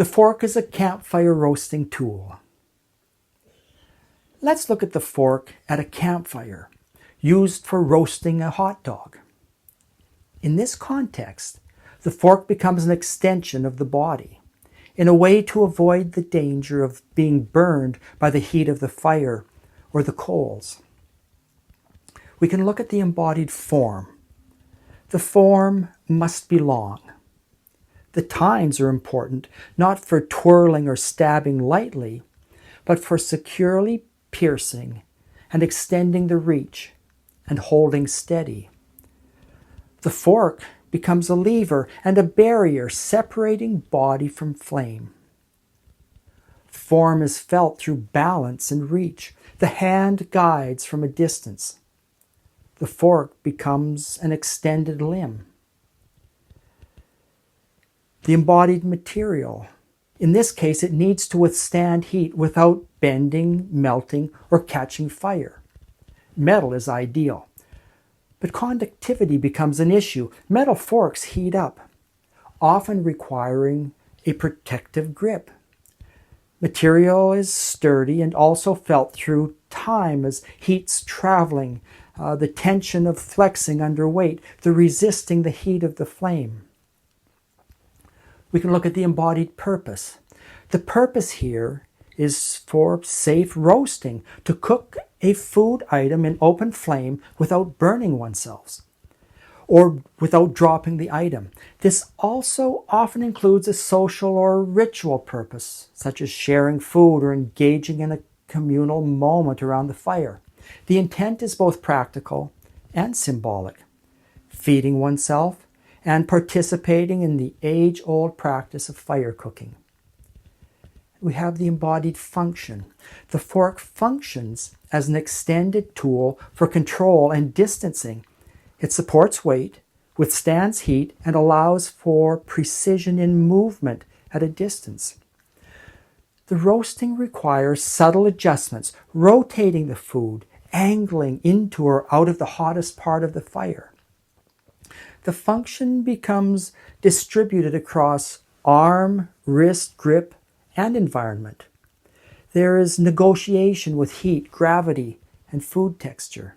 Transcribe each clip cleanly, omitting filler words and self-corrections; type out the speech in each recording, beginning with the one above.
The fork is a campfire roasting tool. Let's look at the fork at a campfire, used for roasting a hot dog. In this context, the fork becomes an extension of the body, in a way to avoid the danger of being burned by the heat of the fire or the coals. We can look at the embodied form. The form must be long. The tines are important, not for twirling or stabbing lightly, but for securely piercing and extending the reach and holding steady. The fork becomes a lever and a barrier separating body from flame. Form is felt through balance and reach. The hand guides from a distance. The fork becomes an extended limb. The embodied material. In this case, it needs to withstand heat without bending, melting, or catching fire. Metal is ideal. But conductivity becomes an issue. Metal forks heat up, often requiring a protective grip. Material is sturdy and also felt through time as heat's traveling, the tension of flexing under weight, the resisting the heat of the flame. We can look at the embodied purpose. The purpose here is for safe roasting, to cook a food item in open flame without burning oneself, or without dropping the item. This also often includes a social or ritual purpose, such as sharing food or engaging in a communal moment around the fire. The intent is both practical and symbolic, feeding oneself and participating in the age-old practice of fire cooking. We have the embodied function. The fork functions as an extended tool for control and distancing. It supports weight, withstands heat, and allows for precision in movement at a distance. The roasting requires subtle adjustments, rotating the food, angling into or out of the hottest part of the fire. The function becomes distributed across arm, wrist, grip, and environment. There is negotiation with heat, gravity, and food texture.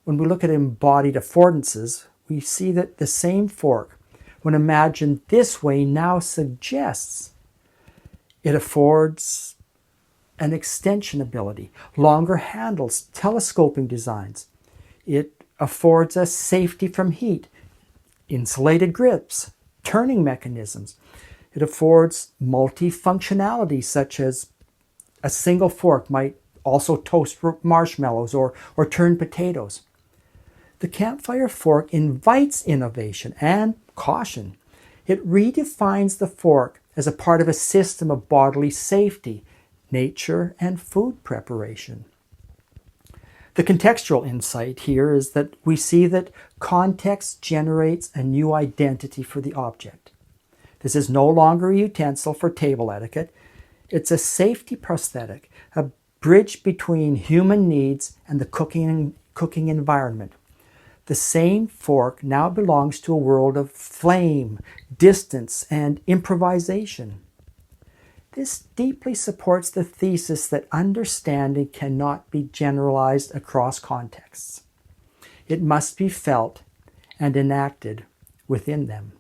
When we look at embodied affordances, we see that the same fork, when imagined this way, now suggests it affords an extension ability, longer handles, telescoping designs. It affords us safety from heat, insulated grips, turning mechanisms. It affords multifunctionality, such as a single fork might also toast marshmallows or turn potatoes. The campfire fork invites innovation and caution. It redefines the fork as a part of a system of bodily safety, nature, and food preparation. The contextual insight here is that we see that context generates a new identity for the object. This is no longer a utensil for table etiquette. It's a safety prosthetic, a bridge between human needs and the cooking environment. The same fork now belongs to a world of flame, distance, and improvisation. This deeply supports the thesis that understanding cannot be generalized across contexts. It must be felt and enacted within them.